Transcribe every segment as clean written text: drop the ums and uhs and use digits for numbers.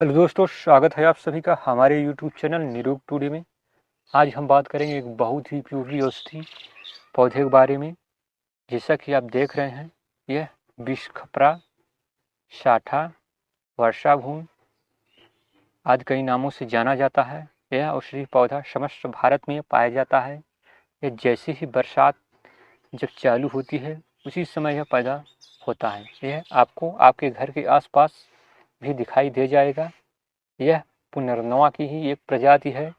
Hello दोस्तों, स्वागत है आप सभी का हमारे यूट्यूब चैनल निरोग टूडे में। आज हम बात करेंगे एक बहुत ही उपयोगी औषधि पौधे के बारे में। जैसा कि आप देख रहे हैं, यह विषखपरा, साठा, वर्षाभून आदि कई नामों से जाना जाता है। यह औषधि पौधा समस्त भारत में पाया जाता है। यह जैसे ही बरसात जब चालू होती है उसी समय यह पैदा होता है। यह आपको आपके घर के आसपास भी दिखाई दे जाएगा। यह पुनर्नवा की ही एक प्रजाति है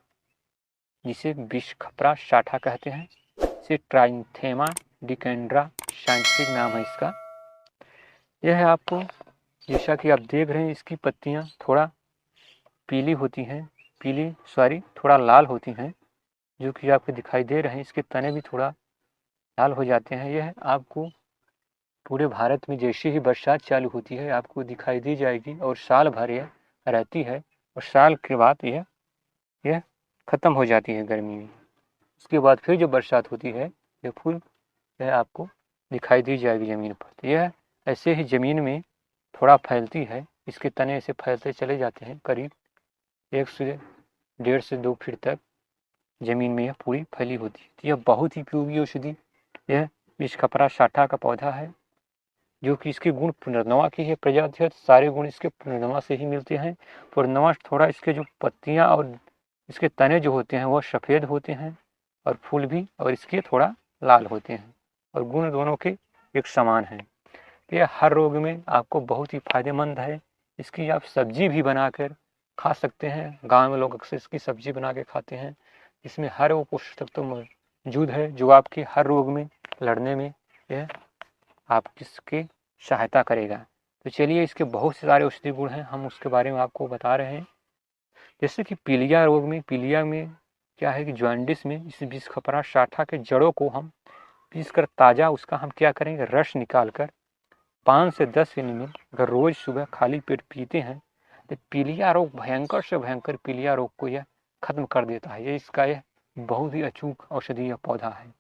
जिसे विषखपरा साठा कहते हैं। इसे ट्राइंथेमा डिकेंड्रा साइंटिफिक नाम है इसका। यह है आपको, जैसा कि आप देख रहे हैं, इसकी पत्तियां थोड़ा पीली होती हैं, थोड़ा लाल होती हैं, जो कि आपको दिखाई दे रहे हैं। इसके तने भी थोड़ा लाल हो जाते हैं। यह आपको पूरे भारत में जैसे ही बरसात चालू होती है आपको दिखाई दी जाएगी और साल भर यह रहती है और साल के बाद यह खत्म हो जाती है गर्मी में। उसके बाद फिर जो बरसात होती है यह फूल यह आपको दिखाई दी जाएगी ज़मीन पर। तो यह ऐसे ही ज़मीन में थोड़ा फैलती है। इसके तने ऐसे फैलते चले जाते हैं, करीब 1 से 1.5 से 2 फीट तक ज़मीन में यह पूरी फैली होती है। तो यह बहुत ही उपयोगी औषधि यह विषखपरा साठा का पौधा है, जो कि इसके गुण पुनर्नवा की है प्रजाति है। सारे गुण इसके पुनर्नवा से ही मिलते हैं। पुनर्नवा थोड़ा इसके जो पत्तियां और इसके तने जो होते हैं वह सफ़ेद होते हैं और फूल भी और इसके थोड़ा लाल होते हैं और गुण दोनों के एक समान हैं। तो यह हर रोग में आपको बहुत ही फायदेमंद है। इसकी आप सब्जी भी बनाकर खा सकते हैं। गाँव में लोग अक्सर इसकी सब्जी बना के खाते हैं। इसमें हर वो पोषक तत्व मौजूद है जो आपके हर रोग में लड़ने में यह आपकी सहायता करेगा। तो चलिए, इसके बहुत से सारे औषधि गुण हैं, हम उसके बारे में आपको बता रहे हैं। जैसे कि पीलिया रोग में, पीलिया में क्या है कि जॉन्डिस में इस विषखपरा साठा के जड़ों को हम पीसकर ताज़ा उसका हम क्या करेंगे, रस निकाल कर 5 से 10 एमएल अगर रोज सुबह खाली पेट पीते हैं तो पीलिया रोग, भयंकर से भयंकर पीलिया रोग को यह खत्म कर देता है। यह बहुत ही अचूक औषधीय पौधा है।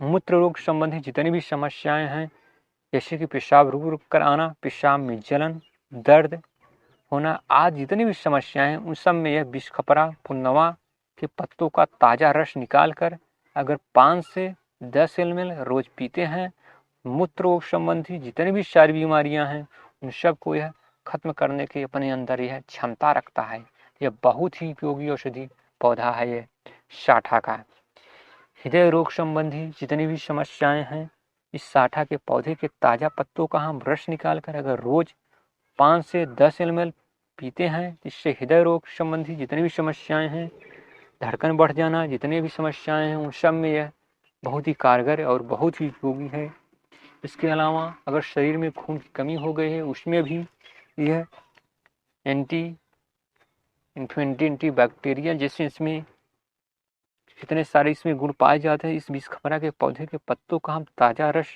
मूत्र रोग संबंधी जितनी भी समस्याएं हैं, जैसे कि पेशाब रुक रुक कर आना, पेशाब में जलन, दर्द होना आदि जितनी भी समस्याएं हैं, उन सब में यह विषखपरा पुनर्नवा के पत्तों का ताज़ा रस निकाल कर अगर 5 से 10 एमएल रोज पीते हैं, मूत्र रोग संबंधी जितनी भी सारी बीमारियां हैं उन सब को यह खत्म करने के अपने अंदर यह क्षमता रखता है। यह बहुत ही उपयोगी औषधि पौधा है ये साठा का। हृदय रोग संबंधी जितनी भी समस्याएं हैं, इस साठा के पौधे के ताज़ा पत्तों का हम रस निकाल कर अगर रोज 5 से 10 एमएल पीते हैं, इससे हृदय रोग संबंधी जितनी भी समस्याएं हैं, धड़कन बढ़ जाना, जितनी भी समस्याएं हैं, उन सब में यह बहुत ही कारगर और बहुत ही उपयोगी है। इसके अलावा अगर शरीर में खून की कमी हो गई है उसमें भी यह एंटी इन्फ्लेमेटरी, एंटी बैक्टीरियल जैसे इसमें कितने सारे इसमें गुण पाए जाते हैं। इस विषखपरा के पौधे के पत्तों का हम ताज़ा रस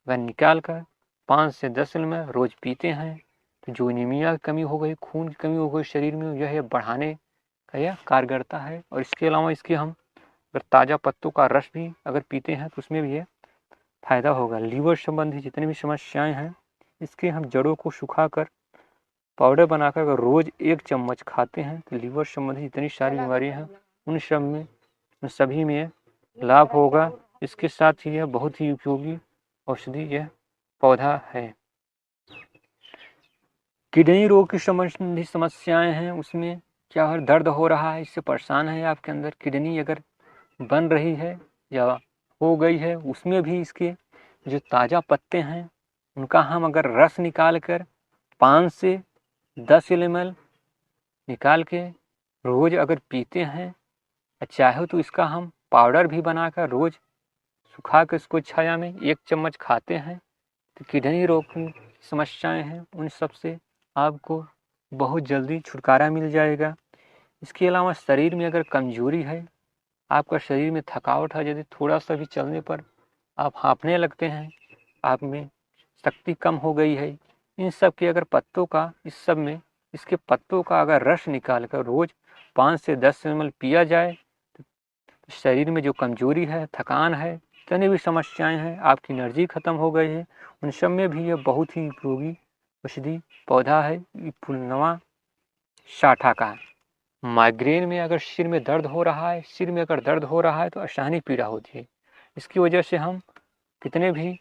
वह निकाल कर 5 से 10 एमएल में रोज पीते हैं तो जो एनीमिया की कमी हो गई, खून की कमी हो गई शरीर में, यह बढ़ाने का यह कारगरता है। और इसके अलावा इसके हम अगर ताज़ा पत्तों का रस भी अगर पीते हैं तो उसमें भी यह फायदा होगा। लीवर संबंधी जितनी भी समस्याएं हैं, इसके हम जड़ों को सुखाकर पाउडर बनाकर अगर रोज 1 चम्मच खाते हैं तो लीवर संबंधी जितनी सारी बीमारियां हैं उन सभी में लाभ होगा। इसके साथ ही यह बहुत ही उपयोगी औषधि यह पौधा है। किडनी रोग की संबंधी समस्याएं हैं, उसमें क्या है, दर्द हो रहा है, इससे परेशान है आपके अंदर किडनी अगर बन रही है या हो गई है, उसमें भी इसके जो ताज़ा पत्ते हैं उनका हम अगर रस निकाल कर 5 से 10 एमएल निकाल के रोज अगर पीते हैं, चाहे तो इसका हम पाउडर भी बनाकर रोज सुखा कर इसको छाया में 1 चम्मच खाते हैं तो किडनी रोग की समस्याएं हैं उन सब से आपको बहुत जल्दी छुटकारा मिल जाएगा। इसके अलावा शरीर में अगर कमजोरी है, आपका शरीर में थकावट है, यदि थोड़ा सा भी चलने पर आप हाँफने लगते हैं, आप में शक्ति कम हो गई है, इन सब के अगर पत्तों का इसके पत्तों का अगर रस निकाल कर रोज 5 से 10 एमएल पिया जाए तो शरीर में जो कमजोरी है, थकान है, जितनी भी समस्याएं हैं, आपकी एनर्जी खत्म हो गई है, उन सब में भी यह बहुत ही उपयोगी औषधि पौधा है। पुनर्नवा साठा का। माइग्रेन में अगर सिर में दर्द हो रहा है, सिर में अगर दर्द हो रहा है तो असहनीय पीड़ा होती है। इसकी वजह से हम कितने भी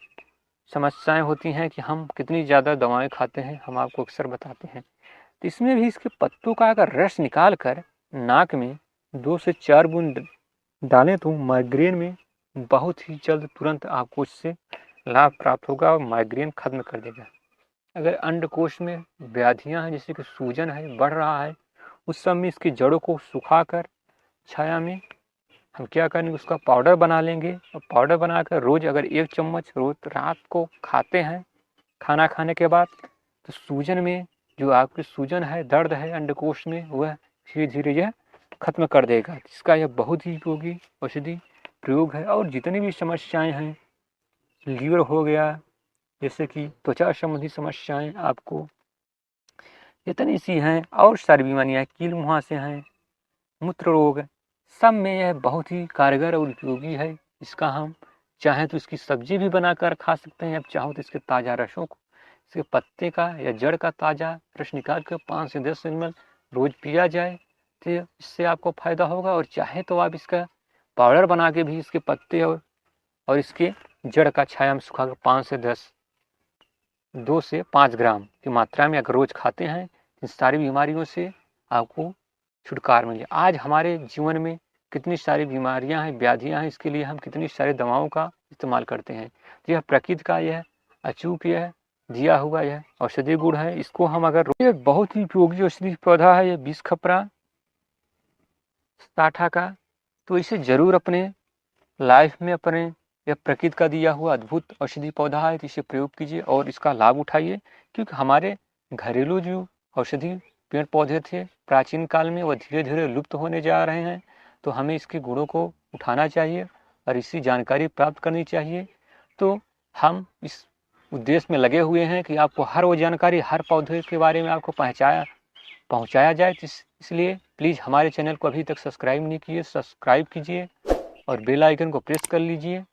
समस्याएं होती हैं कि हम कितनी ज़्यादा दवाएं खाते हैं, हम आपको अक्सर बताते हैं। तो इसमें भी इसके पत्तों का अगर रस निकाल कर नाक में 2 से 4 बूंद डालें तो माइग्रेन में बहुत ही जल्द तुरंत आपको इससे लाभ प्राप्त होगा और माइग्रेन खत्म कर देगा। अगर अंडकोश में व्याधियां हैं, जैसे कि सूजन है, बढ़ रहा है, उस समय इसकी जड़ों को सुखाकर छाया में हम क्या करेंगे, उसका पाउडर बना लेंगे और पाउडर बनाकर रोज अगर 1 चम्मच रोज रात को खाते हैं खाना खाने के बाद, तो सूजन में जो आपकी सूजन है, दर्द है अंडकोश में, वह धीरे धीरे यह खत्म कर देगा। इसका यह बहुत ही उपयोगी औषधि प्रयोग है। और जितनी भी समस्याएं हैं, लीवर हो गया, जैसे कि त्वचा संबंधी समस्याएं आपको इतनी सी हैं, और सारी बीमारियां, कील मुहासे हैं, मूत्र रोग, सब में यह बहुत ही कारगर और उपयोगी है। इसका हम चाहें तो इसकी सब्जी भी बनाकर खा सकते हैं, अब चाहो तो इसके ताज़ा रसों को, इसके पत्ते का या जड़ का ताज़ा रस निकाल कर 5 से 10 ml रोज पिया जाए तो इससे आपको फायदा होगा। और चाहे तो आप इसका पाउडर बना के भी इसके पत्ते और इसके जड़ का छाया में सुखा कर 2 से 5 ग्राम की मात्रा में अगर रोज खाते हैं, इन सारी बीमारियों से आपको छुटकारा मिले। आज हमारे जीवन में कितनी सारी बीमारियां हैं, व्याधियां हैं, इसके लिए हम कितनी सारी दवाओं का इस्तेमाल करते हैं। तो यह प्रकृति का यह अचूक यह दिया हुआ यह औषधि गुण है। इसको हम अगर ये बहुत ही उपयोगी औषधि पौधा है, ये बिसखपरा साठा का। तो इसे जरूर अपने लाइफ में, अपने यह प्रकृति का दिया हुआ अद्भुत औषधि पौधा है, तो इसे प्रयोग कीजिए और इसका लाभ उठाइए। क्योंकि हमारे घरेलू जो औषधि पेड़ पौधे थे प्राचीन काल में, वह धीरे धीरे लुप्त होने जा रहे हैं। तो हमें इसके गुणों को उठाना चाहिए और इसकी जानकारी प्राप्त करनी चाहिए। तो हम इस उद्देश्य में लगे हुए हैं कि आपको हर वो जानकारी, हर पौधे के बारे में आपको पहुंचाया जाए। इसलिए प्लीज़ हमारे चैनल को अभी तक सब्सक्राइब नहीं किए, सब्सक्राइब कीजिए और बेल आइकन को प्रेस कर लीजिए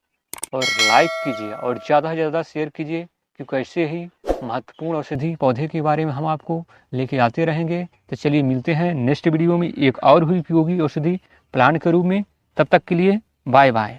और लाइक कीजिए और ज़्यादा से ज़्यादा शेयर कीजिए, क्योंकि ऐसे ही महत्वपूर्ण औषधि पौधे के बारे में हम आपको लेके आते रहेंगे। तो चलिए मिलते हैं नेक्स्ट वीडियो में एक और भी उपयोगी औषधि प्लांट के रूप में। तब तक के लिए बाय बाय।